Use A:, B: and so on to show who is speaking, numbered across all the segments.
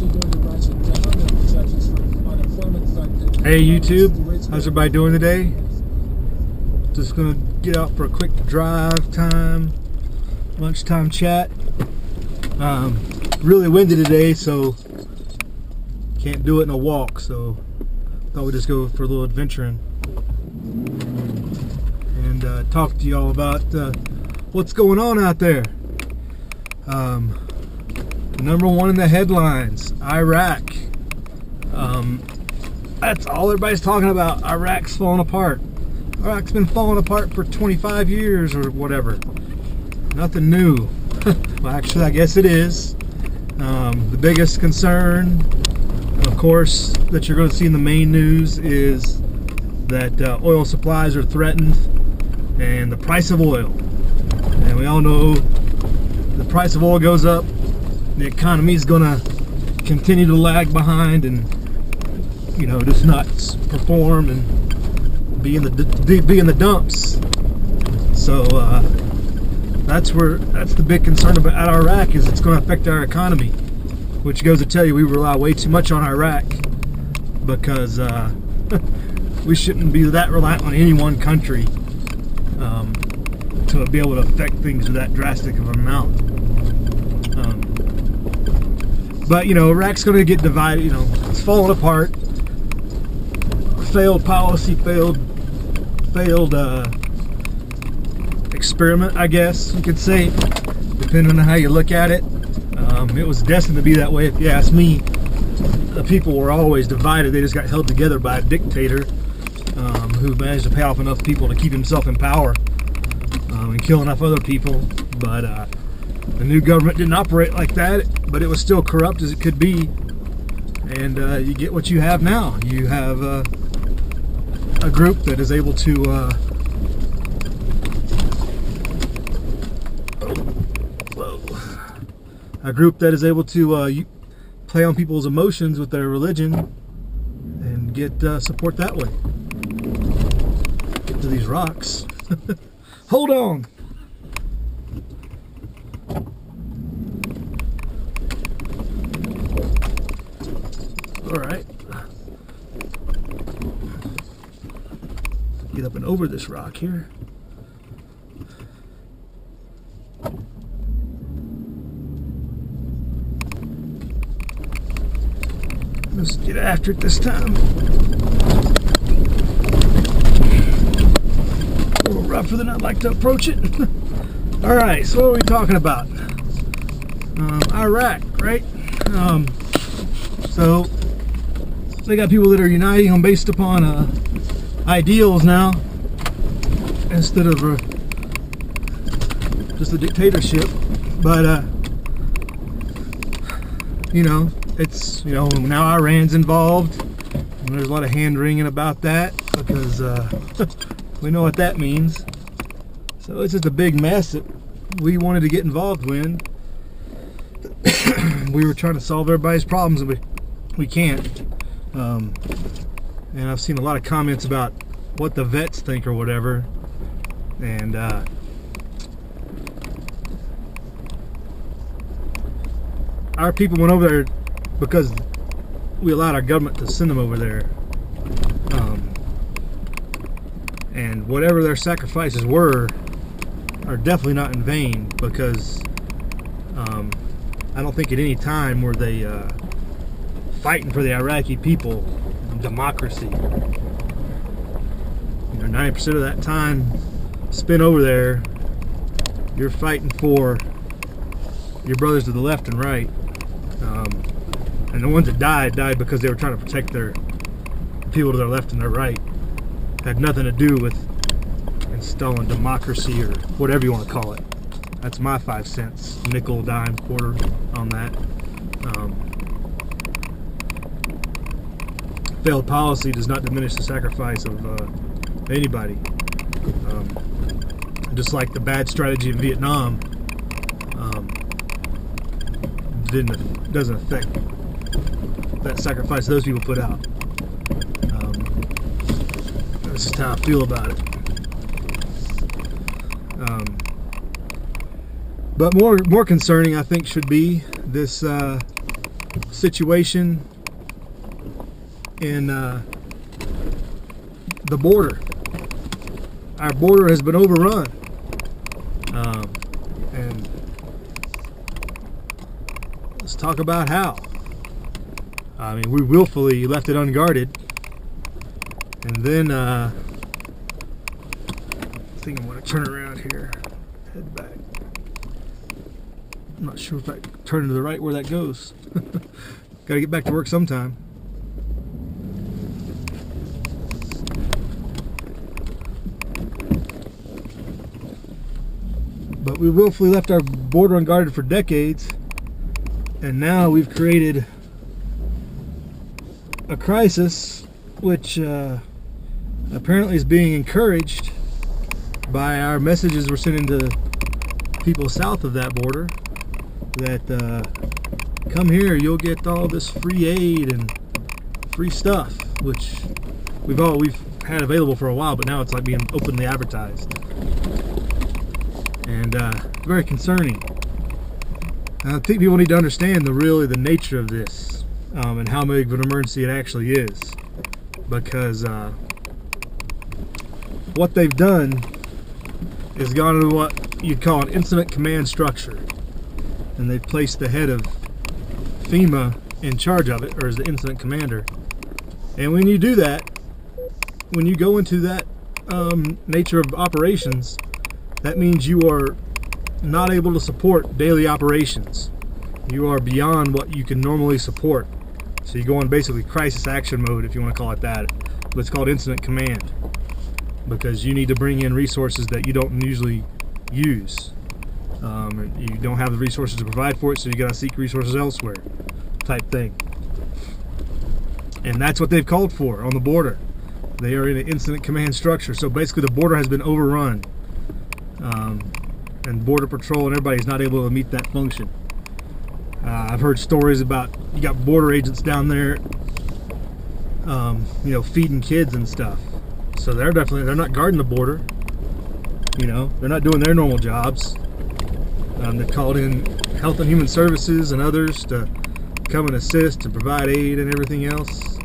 A: Hey YouTube, how's everybody doing today? Just gonna get out for a quick drive time, lunchtime chat. Really windy today, so can't do it in a walk, so thought we'd just go for a little adventuring and talk to y'all about what's going on out there. Number one in the headlines, Iraq. That's all everybody's talking about. Iraq's falling apart. Iraq's been falling apart for 25 years or whatever. Nothing new. Well, actually, I guess it is. The biggest concern, of course, that you're going to see in the main news is that oil supplies are threatened and the price of oil. And we all know the price of oil goes up, the economy is going to continue to lag behind and, you know, just not perform and be in the dumps. So that's the big concern about Iraq, is it's going to affect our economy, which goes to tell you we rely way too much on Iraq, because we shouldn't be that reliant on any one country to be able to affect things to that drastic of an amount. But you know, Iraq's going to get divided. You know, it's falling apart. Failed policy, failed experiment, I guess you could say, depending on how you look at it. It was destined to be that way, if you ask me. The people were always divided. They just got held together by a dictator who managed to pay off enough people to keep himself in power and kill enough other people. But the new government didn't operate like that, but it was still corrupt as it could be. And you get what you have now. You have a group that is able to play on people's emotions with their religion and get support that way. Get to these rocks. Hold on. All right. Get up and over this rock here. Let's get after it this time. A little rougher than I'd like to approach it. All right, so what are we talking about? Iraq, right? So they got people that are uniting on based upon ideals now, instead of just a dictatorship. But you know, it's, you know, now Iran's involved, and there's a lot of hand wringing about that, because we know what that means. So it's just a big mess that we wanted to get involved in. We were trying to solve everybody's problems, and we can't. And I've seen a lot of comments about what the vets think or whatever, and our people went over there because we allowed our government to send them over there, and whatever their sacrifices were are definitely not in vain, because I don't think at any time were they fighting for the Iraqi people democracy. You know, 90% of that time spent over there, you're fighting for your brothers to the left and right. And the ones that died because they were trying to protect their people to their left and their right. Had nothing to do with installing democracy or whatever you want to call it. That's my 5 cents, nickel, dime, quarter on that. Failed policy does not diminish the sacrifice of anybody. Just like the bad strategy in Vietnam doesn't affect that sacrifice those people put out. That's just how I feel about it. But more concerning, I think, should be this situation in the border. Our border has been overrun, and let's talk about how. I mean, we willfully left it unguarded, and then I think I'm going to turn around here, head back. I'm not sure if I turn to the right where that goes. Got to get back to work sometime. But we willfully left our border unguarded for decades, and now we've created a crisis which apparently is being encouraged by our messages we're sending to people south of that border, that come here, you'll get all this free aid and free stuff, which we've had available for a while, but now it's like being openly advertised, and very concerning. I think people need to understand the nature of this, and how big of an emergency it actually is, because what they've done is gone into what you'd call an incident command structure, and they've placed the head of FEMA in charge of it, or as the incident commander. And when you do that, when you go into that nature of operations, that means you are not able to support daily operations. You are beyond what you can normally support. So you go on basically crisis action mode, if you want to call it that. But it's called incident command, because you need to bring in resources that you don't usually use. You don't have the resources to provide for it, so you got to seek resources elsewhere, type thing. And that's what they've called for on the border. They are in an incident command structure. So basically the border has been overrun, and Border Patrol and everybody is not able to meet that function. I've heard stories about, you got border agents down there, feeding kids and stuff. So they're not guarding the border. They're not doing their normal jobs. They're called in Health and Human Services and others to come and assist and provide aid and everything else.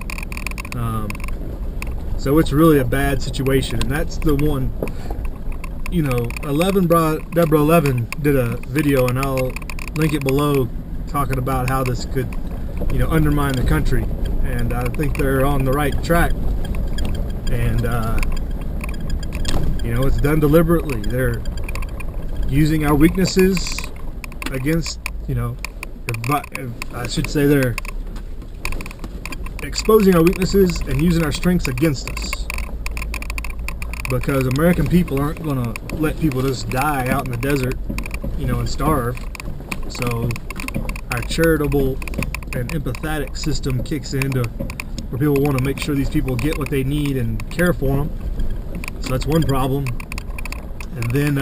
A: So it's really a bad situation, and that's the one. Elevendebraeleven did a video, and I'll link it below, talking about how this could, undermine the country. And I think they're on the right track. And it's done deliberately. They're using our weaknesses against, I should say they're exposing our weaknesses and using our strengths against us. Because American people aren't going to let people just die out in the desert, and starve. So our charitable and empathetic system kicks into where people want to make sure these people get what they need and care for them. So that's one problem. And then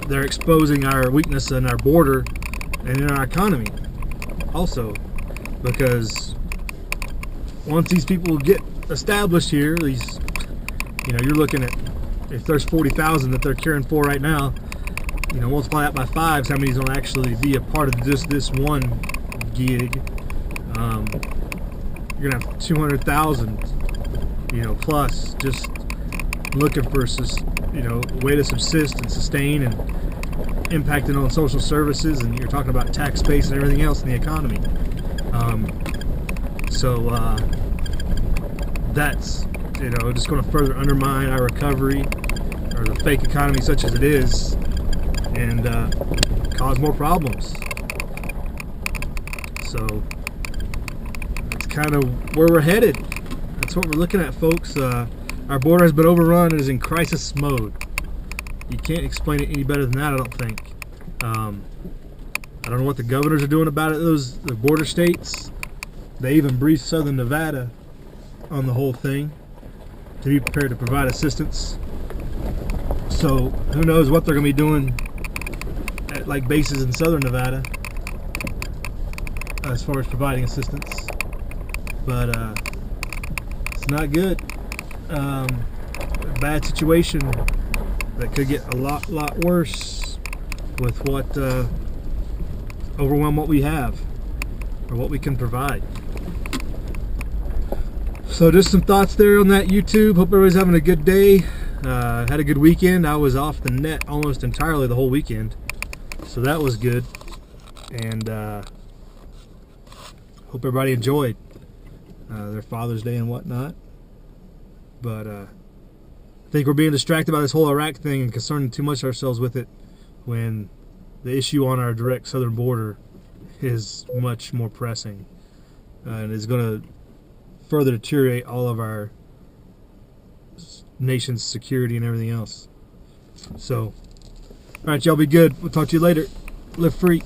A: they're exposing our weakness in our border and in our economy also, because once these people get established here, you're looking at, if there's 40,000 that they're caring for right now, multiply that by 5, how many's going to actually be a part of just this one gig. You're going to have 200,000, plus just looking for, way to subsist and sustain, and impacting on social services, and you're talking about tax base and everything else in the economy. That's, just going to further undermine our recovery, or the fake economy such as it is, and cause more problems. So that's kind of where we're headed. That's what we're looking at, folks. Our border has been overrun and is in crisis mode. You can't explain it any better than that, I don't think. I don't know what the governors are doing about it, the border states. They even briefed Southern Nevada on the whole thing to be prepared to provide assistance. So who knows what they're going to be doing at bases in Southern Nevada as far as providing assistance. But it's not good. A bad situation that could get a lot worse with what overwhelm what we have. or what we can provide. So just some thoughts there on that YouTube. Hope everybody's having a good day. Had a good weekend. I was off the net almost entirely the whole weekend, so that was good. And hope everybody enjoyed their Father's Day and whatnot. But I think we're being distracted by this whole Iraq thing and concerning too much ourselves with it, when the issue on our direct southern border is much more pressing and is going to further deteriorate all of our nation's security and everything else. So, all right, y'all be good. We'll talk to you later. Live free.